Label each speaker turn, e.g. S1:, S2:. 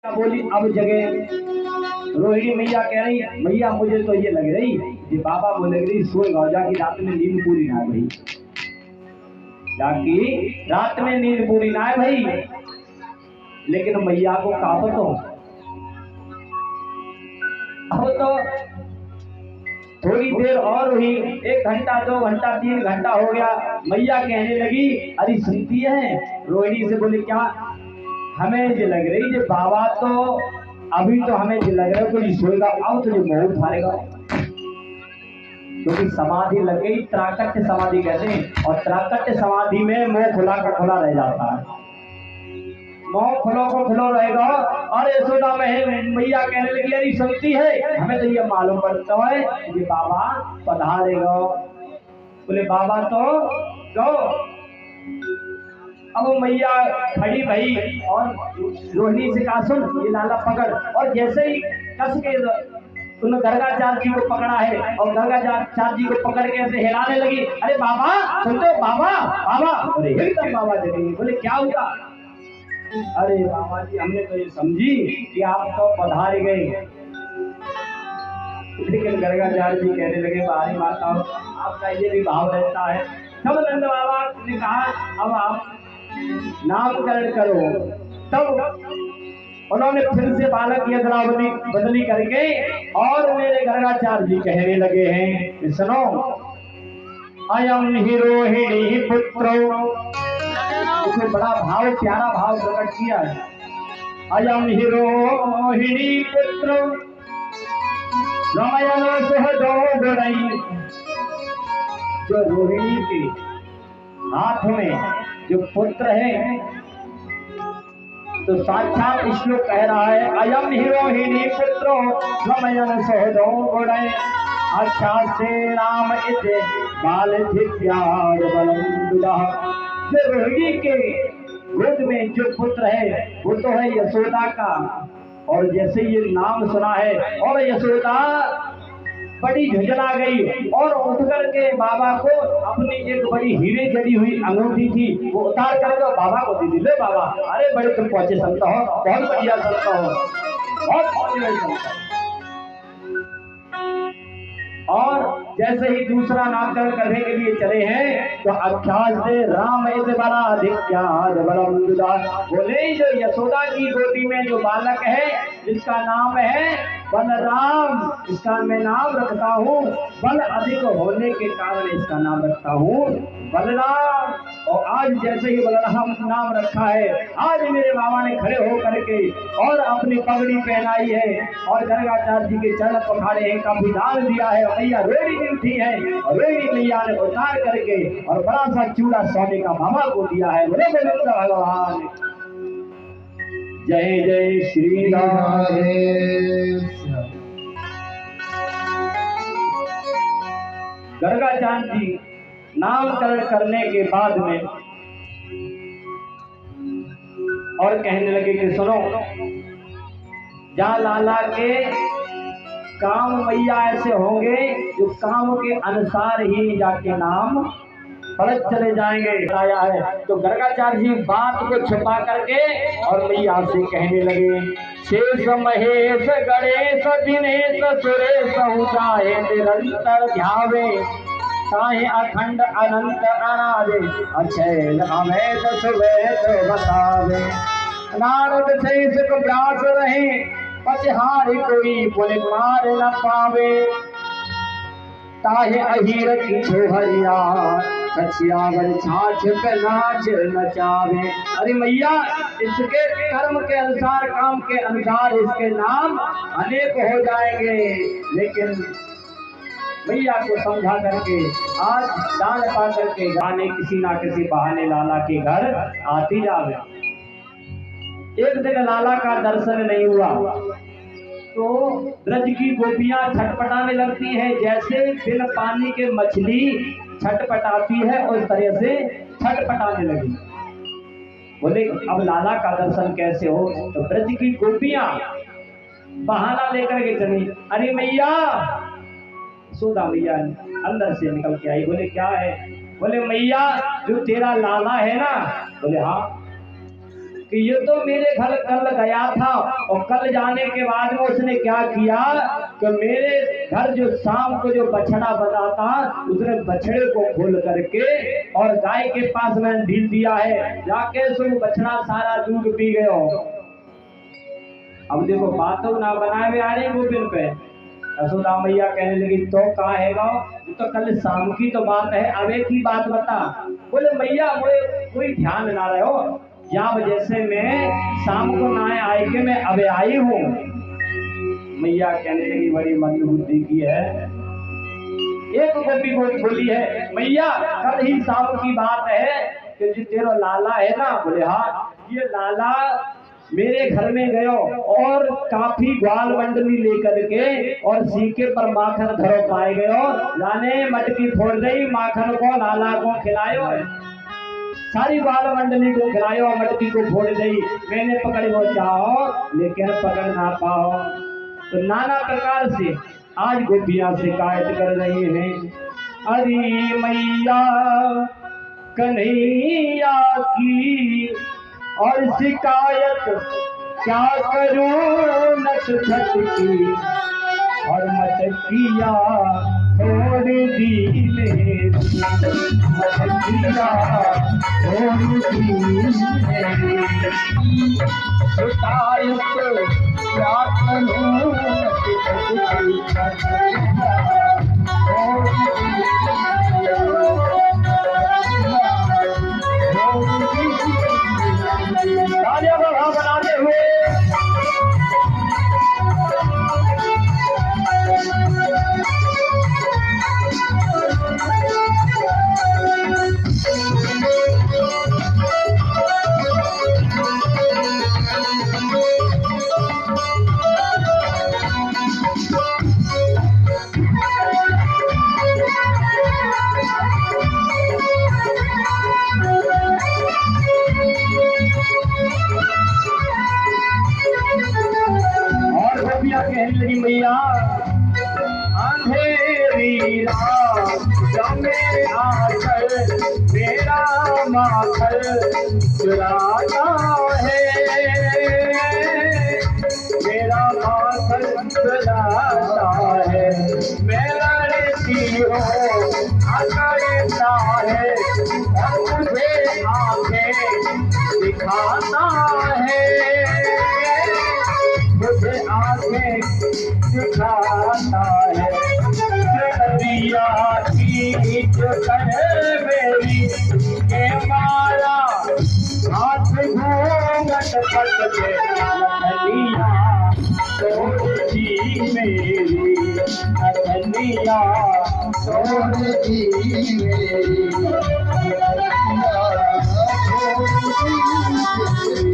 S1: बोली अब जगह रोहिणी मैया कह रही मैया मुझे तो ये लग रही कि बाबा बोले रही सोए गौ जाकी रात में नींद पूरी ना भाई, जाकी रात में नींद पूरी ना है भाई। लेकिन मैया को काबत हो अब तो थोड़ी देर और हुई, 1 घंटा 2 घंटा 3 घंटा हो गया। मैया कहने लगी अरे सुनती है रोहिणी से, बोले क्या हमें जो लग रही जो बाबा तो अभी तो हमें जो लग रहा है कोई सोएगा अब तो जो मोह उठाएगा, क्योंकि समाधि लग गई, त्राकट्य समाधि कहते हैं। और त्राकट्य समाधि में मुंह खुला का खुला रह जाता है, मुंह खुलो को खुलो रहेगा। और यशोदा मैया कहने लगी अरे सुनती है हमें तो ये मालूम पड़ता है कि बाबा पधारेगा। बोले बाबा तो गो। अब वो मैया खड़ी भई और रोहिणी से कहा सुन ये लाला पकड़। और जैसे ही कस के तुमने गर्गाचार्य जी को पकड़ा है और गर्गाचार्य जी को पकड़ के ऐसे हिलाने लगी, अरे बाबा सुनते बाबा बाबा। अरे एकदम बाबा जगेंगे। बोले क्या हुआ? अरे बाबा जी हमने तो ये समझी कि आप तो पधार गए। लेकिन गर्गाचार्य जी कहने लगे बाहरी माता आपका ये भी भाव रहता है। तब नंद बाबा ने कहा अब आप नामकरण करो। तब उन्होंने फिर से बालक की अदला बदली करके और मेरे गर्गाचार्य जी कहने लगे हैं सुनो अयम ही रोहिणी पुत्रो। उसने बड़ा भाव प्यारा भाव प्रकट किया है। अयम ही रोहिणी पुत्रो रमयन सहदो गुणई। जो रोहिणी के हाथ में जो पुत्र है तो साक्षात श्लोक कह रहा है अयम ही रोहिणी पुत्रो रमयन सहदो गुणई अच्छा से नाम इते बाल धिव्यार बलम दुदः। जो रोहिणी के गोद में जो पुत्र है वो तो है यशोदा का। और जैसे ये नाम सुना है और यशोदा बड़ी झुंझला गई और उठ करके बाबा को अपनी एक बड़ी हीरे जड़ी हुई अंगूठी थी वो उतार करके बाबा को दे दी। ले बाबा अरे बड़े तुम पहुंचे संत हो, बहुत बढ़िया संत हो, बहुत बढ़िया संत हो। और जैसे ही दूसरा नामकरण करने के लिए चले हैं तो अख्यास से राम ऐसे बड़ा बोले जो यशोदा की गोदी में जो बालक है जिसका नाम है बलराम, इसका मैं नाम रखता हूँ बल अधिक होने के कारण इसका नाम रखता हूँ बलराम। और आज जैसे ही बलराम नाम रखा है आज मेरे बाबा ने खड़े हो करके और अपनी पगड़ी पहनाई है और गर्गाचार्य जी के चरण पखाड़े हैं का विधान दिया है। मैया रोहिणी उठी है और रोहिणी मैया ने उतार करके और बड़ा सा चूड़ा सोने का बाबा को दिया है। बोले गोविंद भगवान जय जय श्री राम। गर्गाचार्य जी नामकरण करने के बाद में और कहने लगे कि सुनो जहाँ लाला के काम मैया ऐसे होंगे जो काम के अनुसार ही जाके नाम पढ़त चले जाएंगे। आया है तो गर्गाचार्य जी बात को छुपा करके और मैया से कहने लगे शेष महेश गणेश दिनेश सुरेश ऊंचाए निरंतर ध्यावे ताहे अखंड अनंत अनादे अक्षय अवैध सुवैध बतावे। नारद से सुख व्यास रहे पचहारी कोई पुल मार न पावे ताहे अहीर की छोहरिया कछियावर छाछ पे नाच नचावे। अरे मैया इसके कर्म के अनुसार काम के अनुसार इसके नाम अनेक हो जाएंगे। लेकिन मैया को समझा करके आज दान पा करके गाने किसी ना किसी बहाने लाला के घर आती जावे। एक दिन लाला का दर्शन नहीं हुआ तो ब्रज की गोपियां छटपटाने लगती हैं, जैसे बिन पानी के मछली छटपटाती है उस तरह से छटपटाने लगी। बोले अब लाला का दर्शन कैसे हो? तो ब्रज की गोपियां बहाना लेकर के चली। अरे मैया सोदा मैया अंदर से निकल के आई। बोले क्या है? बोले मैया जो तेरा लाला है ना। बोले हाँ। कि ये तो मेरे घर कल गया था और कल जाने के बाद में उसने क्या किया कि मेरे घर जो शाम को जो बछड़ा बना था उसने बछड़े को खोल करके और गाय के पास में ढील दिया है, जाके सो बछड़ा सारा दूध पी गयो। अब देखो बातों ना बनाए आ रही गोपिन पे। यशोदा मैया कहने लगी तो कहा है तो कल शाम की तो बात है, अबे की बात बता। बोले मैया मुझे कोई ध्यान ना रहे हो, या जैसे मैं शाम को ना आए के मैं अबे आई हूँ। मैया कहने लगी बड़ी मंद बुद्धि की है। एक गोपी को बोली है मैया कल ही शाम की बात है कि जो तेरा लाला है ना, बोले हाँ, ये लाला मेरे घर में गयो और काफी ग्वाल मंडली लेकर के और सीके पर माखन धरो पाए गयो, लाने मटकी फोड़ गई, माखन को लाला को खिलायो है, सारी ग्वाल मंडली को खिलायो और मटकी को फोड़ गई। मैंने पकड़ वो चाहो लेकिन पकड़ ना पाओ। तो नाना प्रकार से आज गोपियां शिकायत कर रही हैं, अरे मैया कन्हैया की और शिकायत क्या करूं नट खट की, और मटकिया छोड़ दी मेरी, मटकिया छोड़ दी मेरी, शिकायत क्या करूं नट खट की, छोड़ दी बनाते हुए मैया अंधेरी रात जमे आकर मेरा माखन चुराता है, मेरा माखन चुराता है, मैं लड़की हूँ अकड़ता है और मुझे आंखें दिखाता है, मुझे आंखें दिखाता है, नदिया की जो करे मेरी के मारा हाथ घूंघट पट के, नदिया तोड़ी मेरी, नदिया तोड़ी मेरी, नदिया तोड़ी मेरी।